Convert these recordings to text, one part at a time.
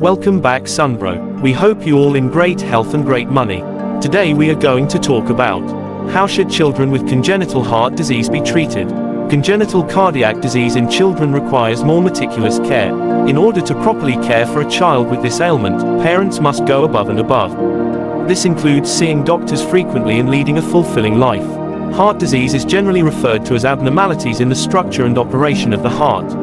Welcome back Sunbro. We hope you all in great health and great money. Today we are going to talk about how should children with congenital heart disease be treated. Congenital cardiac disease in children requires more meticulous care. In order to properly care for a child with this ailment, parents must go above and above. This includes seeing doctors frequently and leading a fulfilling life. Heart disease is generally referred to as abnormalities in the structure and operation of the heart.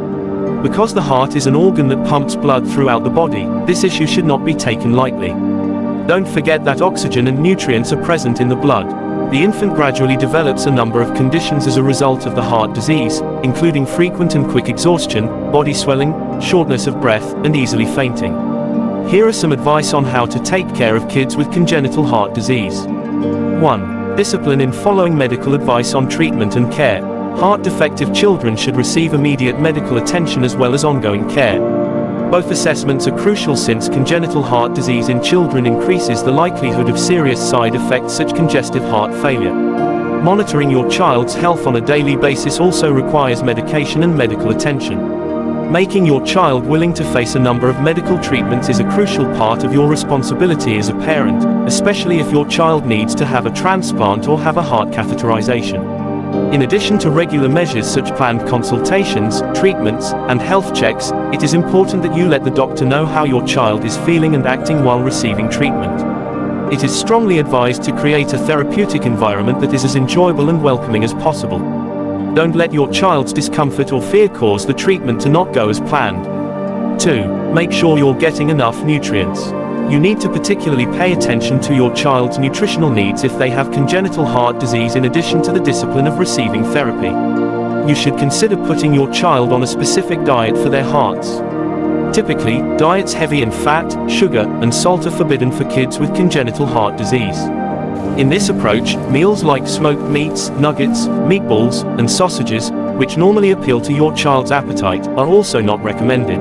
Because the heart is an organ that pumps blood throughout the body, this issue should not be taken lightly. Don't forget that oxygen and nutrients are present in the blood. The infant gradually develops a number of conditions as a result of the heart disease, including frequent and quick exhaustion, body swelling, shortness of breath, and easily fainting. Here are some advice on how to take care of kids with congenital heart disease. 1. Discipline in following medical advice on treatment and care. Heart-defective children should receive immediate medical attention as well as ongoing care. Both assessments are crucial since congenital heart disease in children increases the likelihood of serious side effects such as congestive heart failure. Monitoring your child's health on a daily basis also requires medication and medical attention. Making your child willing to face a number of medical treatments is a crucial part of your responsibility as a parent, especially if your child needs to have a transplant or have a heart catheterization. In addition to regular measures such as planned consultations, treatments, and health checks, it is important that you let the doctor know how your child is feeling and acting while receiving treatment. It is strongly advised to create a therapeutic environment that is as enjoyable and welcoming as possible. Don't let your child's discomfort or fear cause the treatment to not go as planned. 2. Make sure you're getting enough nutrients. You need to particularly pay attention to your child's nutritional needs if they have congenital heart disease in addition to the discipline of receiving therapy. You should consider putting your child on a specific diet for their hearts. Typically, diets heavy in fat, sugar, and salt are forbidden for kids with congenital heart disease. In this approach, meals like smoked meats, nuggets, meatballs, and sausages, which normally appeal to your child's appetite, are also not recommended.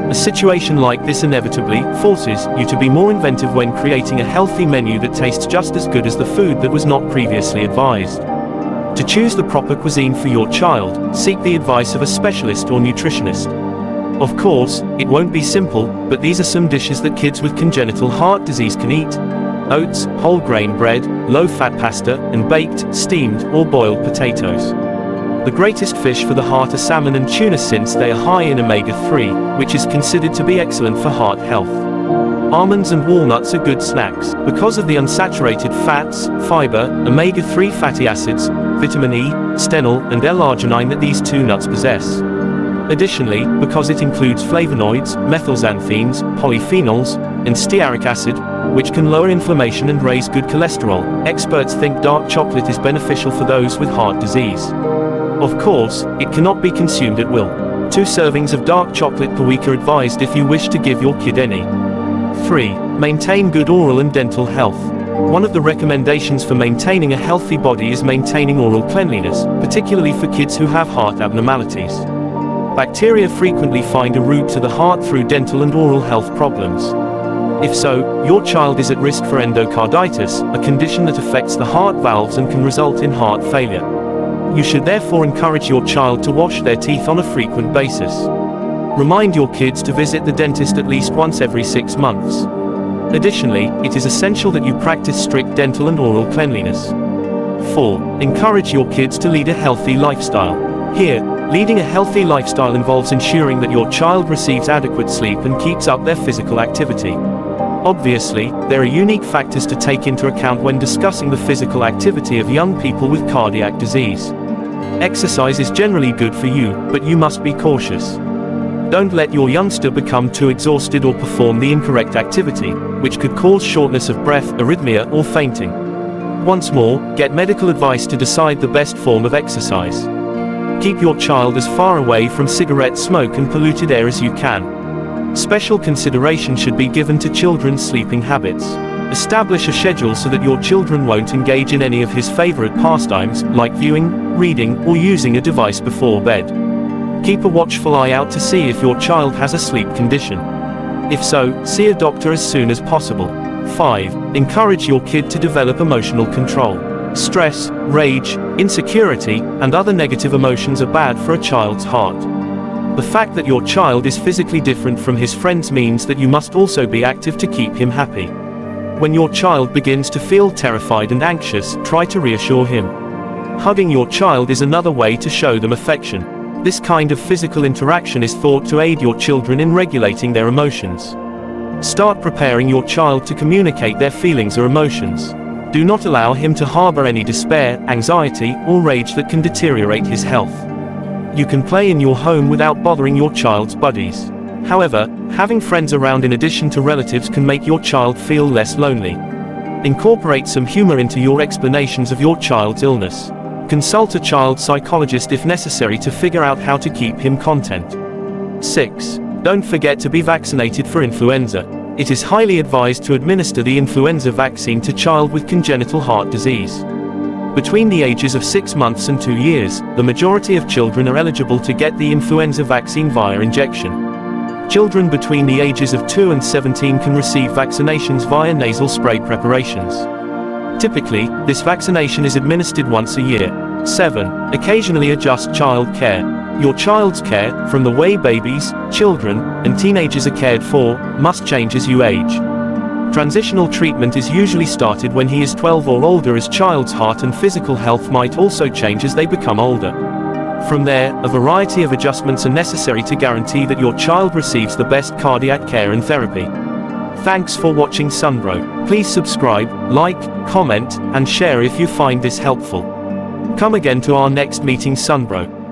A situation like this inevitably forces you to be more inventive when creating a healthy menu that tastes just as good as the food that was not previously advised. To choose the proper cuisine for your child, seek the advice of a specialist or nutritionist. Of course, it won't be simple, but these are some dishes that kids with congenital heart disease can eat. Oats, whole grain bread, low-fat pasta, and baked, steamed, or boiled potatoes. The greatest fish for the heart are salmon and tuna since they are high in omega-3, which is considered to be excellent for heart health. Almonds and walnuts are good snacks, because of the unsaturated fats, fiber, omega-3 fatty acids, vitamin E, stenol, and L-arginine that these two nuts possess. Additionally, because it includes flavonoids, methylxanthines, polyphenols, and stearic acid, which can lower inflammation and raise good cholesterol, experts think dark chocolate is beneficial for those with heart disease. Of course, it cannot be consumed at will. 2 servings of dark chocolate per week are advised if you wish to give your kid any. 3. Maintain good oral and dental health. One of the recommendations for maintaining a healthy body is maintaining oral cleanliness, particularly for kids who have heart abnormalities. Bacteria frequently find a route to the heart through dental and oral health problems. If so, your child is at risk for endocarditis, a condition that affects the heart valves and can result in heart failure. You should therefore encourage your child to wash their teeth on a frequent basis. Remind your kids to visit the dentist at least once every 6 months. Additionally, it is essential that you practice strict dental and oral cleanliness. 4. Encourage your kids to lead a healthy lifestyle. Here, leading a healthy lifestyle involves ensuring that your child receives adequate sleep and keeps up their physical activity. Obviously, there are unique factors to take into account when discussing the physical activity of young people with cardiac disease. Exercise is generally good for you, but you must be cautious. Don't let your youngster become too exhausted or perform the incorrect activity, which could cause shortness of breath, arrhythmia, or fainting. Once more, get medical advice to decide the best form of exercise. Keep your child as far away from cigarette smoke and polluted air as you can. Special consideration should be given to children's sleeping habits. Establish a schedule so that your children won't engage in any of his favorite pastimes, like viewing, reading, or using a device before bed. Keep a watchful eye out to see if your child has a sleep condition. If so, see a doctor as soon as possible. 5. Encourage your kid to develop emotional control. Stress, rage, insecurity, and other negative emotions are bad for a child's heart. The fact that your child is physically different from his friends means that you must also be active to keep him happy. When your child begins to feel terrified and anxious, try to reassure him. Hugging your child is another way to show them affection. This kind of physical interaction is thought to aid your children in regulating their emotions. Start preparing your child to communicate their feelings or emotions. Do not allow him to harbor any despair, anxiety, or rage that can deteriorate his health. You can play in your home without bothering your child's buddies. However, having friends around in addition to relatives can make your child feel less lonely. Incorporate some humor into your explanations of your child's illness. Consult a child psychologist if necessary to figure out how to keep him content. 6. Don't forget to be vaccinated for influenza. It is highly advised to administer the influenza vaccine to child with congenital heart disease. Between the ages of 6 months and 2 years, the majority of children are eligible to get the influenza vaccine via injection. Children between the ages of 2 and 17 can receive vaccinations via nasal spray preparations. Typically, this vaccination is administered once a year. 7. Occasionally adjust child care. Your child's care, from the way babies, children, and teenagers are cared for, must change as you age. Transitional treatment is usually started when he is 12 or older, as child's heart and physical health might also change as they become older. From there, a variety of adjustments are necessary to guarantee that your child receives the best cardiac care and therapy. Thanks for watching Sunbro. Please subscribe, like, comment, and share if you find this helpful. Come again to our next meeting, Sunbro.